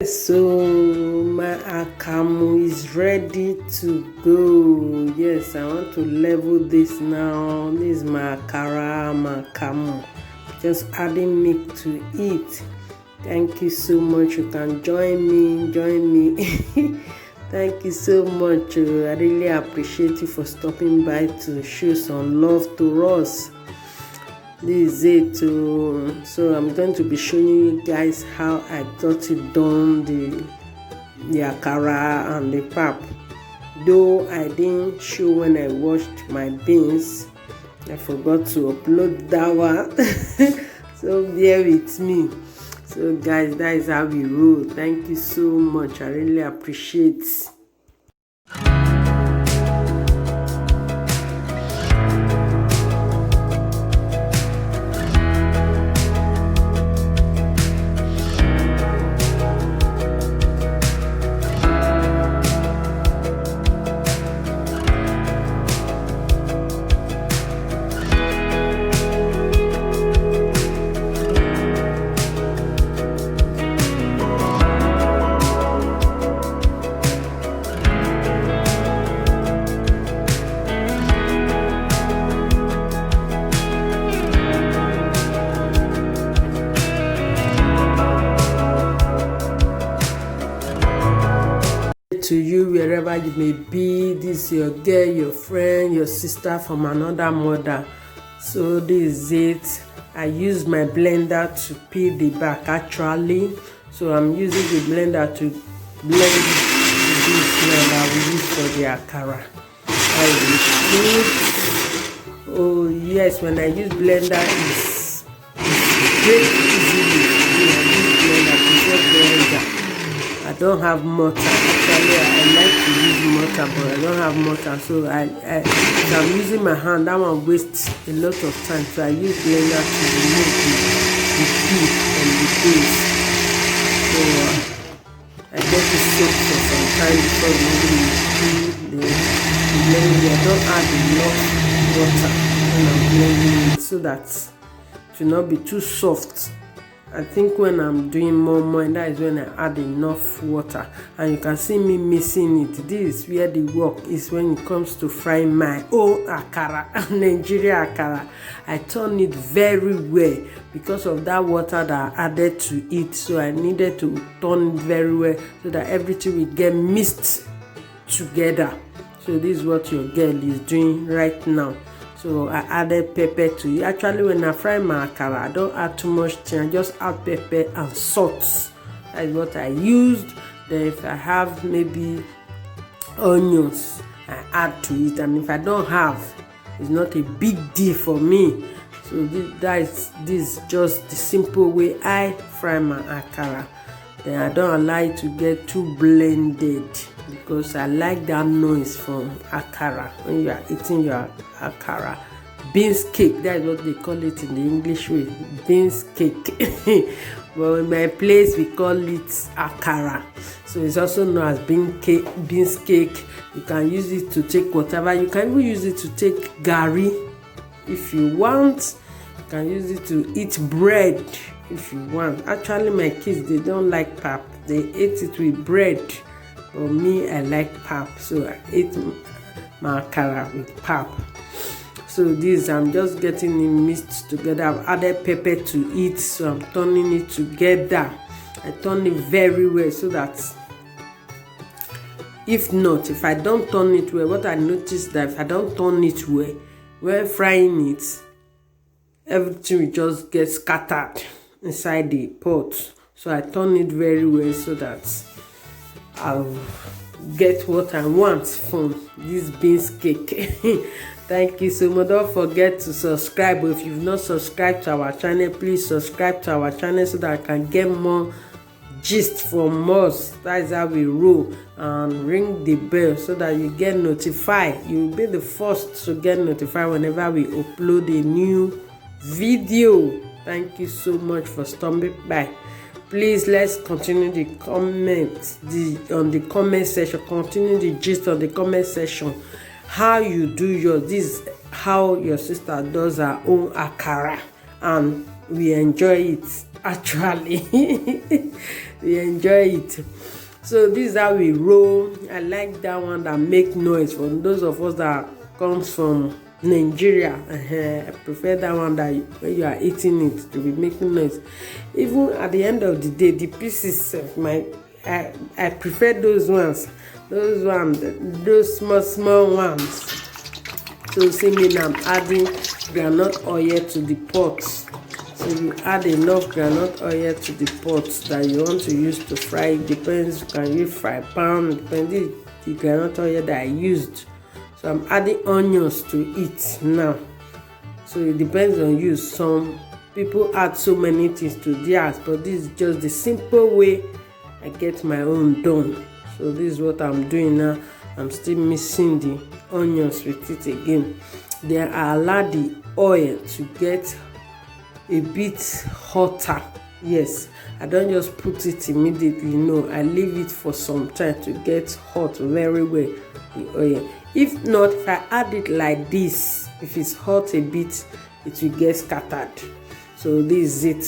So my akamu is ready to go. Yes, I want to level this now. This is my akara, my akamu. Just adding milk to it. Thank you so much. You can join me. Thank you so much. I really appreciate you for stopping by to show some love to us. This is it. So I'm going to be showing you guys how I got it done, the akara and the pap. Though I didn't show when I washed my beans, I forgot to upload that one. So bear with me. So guys, that is how we roll. Thank you so much. I really appreciate. To you wherever you may be, this is your girl, your friend, your sister from another mother. So this is it. I use my blender to peel the back actually. So I'm using the blender to blend this blend I will use for the akara. Oh yes, when I use blender it's very easily. I don't have mortar. Actually, I like to use mortar, but I don't have mortar. So I'm using my hand. That one wastes a lot of time. So I use blender to remove the peel from the base. So I get it soaked for some time before moving the blending. I don't add enough water when I'm blending it so that it will not be too soft. I think when I'm doing more, that is when I add enough water. And you can see me missing it. This is where the work is when it comes to frying my own akara, Nigeria akara. I turn it very well because of that water that I added to it. So I needed to turn it very well so that everything will get mixed together. So this is what your girl is doing right now. So I added pepper to it. Actually, when I fry my akara, I don't add too much thing. I just add pepper and salt. That is what I used. Then if I have maybe onions, I add to it. And if I don't have, it's not a big deal for me. So this is just the simple way I fry my akara. Then I don't allow it to get too blended because I like that noise from akara when you are eating your akara. Beans cake, that is what they call it in the English way, beans cake. But in my place we call it akara. So it's also known as beans cake. You can use it to take whatever. You can even use it to take gari if you want. You can use it to eat bread if you want. Actually, my kids, they don't like pap. They ate it with bread. But me, I like pap. So I ate my akara with pap. So this, I'm just getting it mixed together. I've added pepper to it. So I'm turning it together. I turn it very well so that if I don't turn it well, what I noticed that if I don't turn it well, when frying it, everything will just get scattered inside the pot. So I turn it very well so that I'll get what I want from this beans cake. Thank you so much. Don't forget to subscribe. If you've not subscribed to our channel, please subscribe to our channel so that I can get more gist from us. That is how we roll. And ring the bell so that you get notified. You'll be the first to get notified whenever we upload a new video. Thank you so much for stopping by. Please, let's continue the comments on the comment section. Continue the gist on the comment section. How you do yours. This is how your sister does her own akara, and we enjoy it. actually. We enjoy it. So this is how we roll. I like that one that make noise. For those of us that comes from Nigeria, I prefer that one that when you are eating it to be making noise. Even at the end of the day, the pieces I prefer those ones. Those small ones. So see me now, I'm adding groundnut oil to the pot. So you add enough groundnut oil to the pot that you want to use to fry. It depends, you can use fry pan, depending the groundnut oil that I used. So I'm adding onions to it now. So it depends on you. Some people add so many things to theirs, but this is just the simple way I get my own done. So this is what I'm doing now. I'm still mixing the onions with it again. Then I allow the oil to get a bit hotter. Yes, I don't just put it immediately. No, I leave it for some time to get hot very well, the oil. If not, if I add it like this, if it's hot a bit, it will get scattered. So this is it.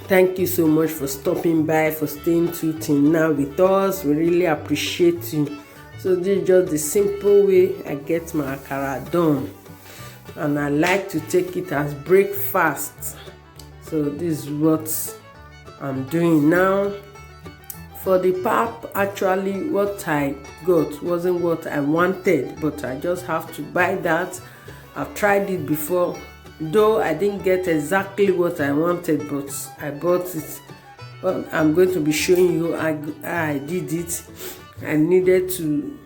Thank you so much for stopping by, for staying tuned till now with us. We really appreciate you. So this is just the simple way I get my akara done. And I like to take it as breakfast. So this is what I'm doing now. For the pap, actually what I got wasn't what I wanted, but I just have to buy that. I've tried it before, though I didn't get exactly what I wanted, but I bought it. Well, I'm going to be showing you how I did it. I needed to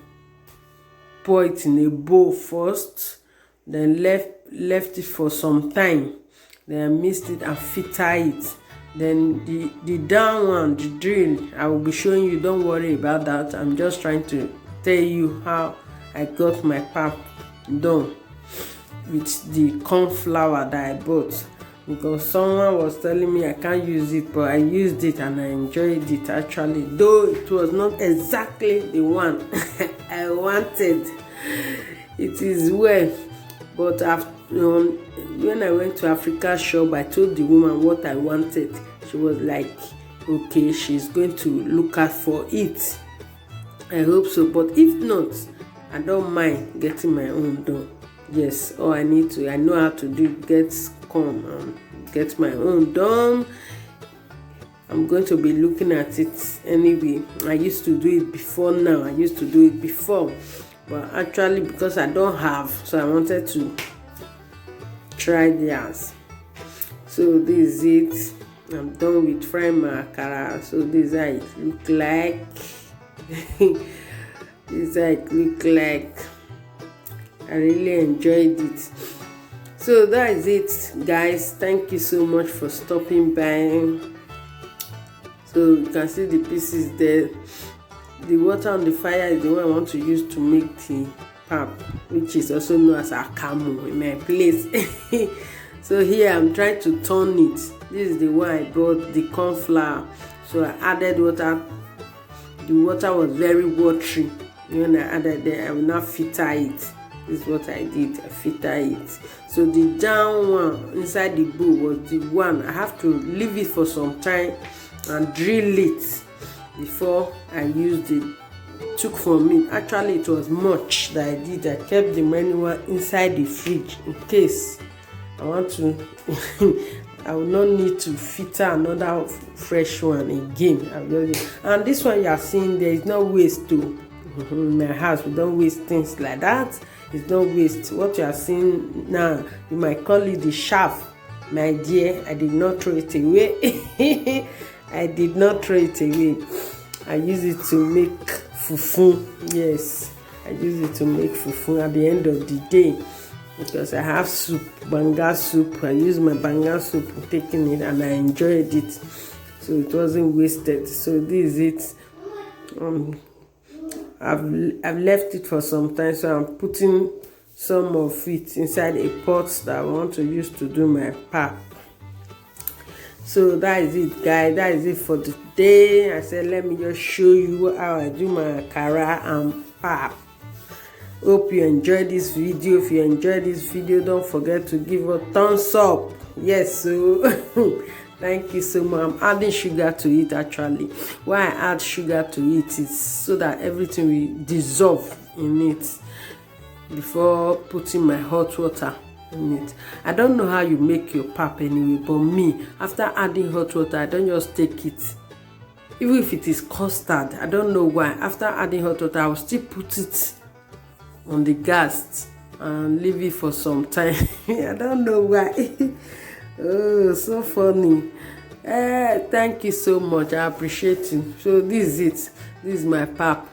pour it in a bowl first, then left it for some time, then I mixed it and filter it. Then the down one, the drill, I will be showing you. Don't worry about that. I'm just trying to tell you how I got my pap done with the corn flour that I bought, because someone was telling me I can't use it, but I used it and I enjoyed it actually, though it was not exactly the one I wanted. It is well, but after when I went to Africa shop, I told the woman what I wanted. She was like, okay, she's going to look out for it. I hope so, but if not, I don't mind getting my own done. Yes, all I need to, I know how to do, come and get my own done. I'm going to be looking at it anyway. I used to do it before now. I used to do it before, but actually because I don't have, so I wanted to try theirs. So this is it. I'm done with frying my akara. So this is how it look like. This is how it look like. I really enjoyed it. So that is it, guys. Thank you so much for stopping by. So you can see the pieces there. The water on the fire is the one I want to use to make the pap, which is also known as akamu in my place. So here I'm trying to turn it. This is the one I bought, the corn flour. So I added water. The water was very watery. When I added there, I will not filter it. This is what I did. I filter it. So the down one inside the bowl was the one I have to leave it for some time and drill it before I used it. Took from me. Actually, it was much that I did. I kept the manual inside the fridge in case I want to. I will not need to filter another fresh one again. And this one you are seeing, there is no waste too. In my house, we don't waste things like that. It's not waste. What you are seeing now, you might call it the shaft. My dear, I did not throw it away. I did not throw it away. I use it to make fufu. Yes, I use it to make fufu at the end of the day, because I have soup, banga soup. I use my banga soup, taking it, and I enjoyed it. So it wasn't wasted. So this is it. I've left it for some time, so I'm putting some of it inside a pot that I want to use to do my pap. So that is it, guys. That is it for today. I said let me just show you how I do my akara and pap. Hope you enjoyed this video. If you enjoyed this video, don't forget to give a thumbs up. Yes, so Thank you so much. I'm adding sugar to it actually. Why I add sugar to it is so that everything will dissolve in it before putting my hot water in it. I don't know how you make your pap anyway, but me, after adding hot water, I don't just take it. Even if it is custard, I don't know why. After adding hot water, I will still put it on the gas and leave it for some time. I don't know why. Oh, so funny. Thank you so much. I appreciate you. So this is it. This is my pap.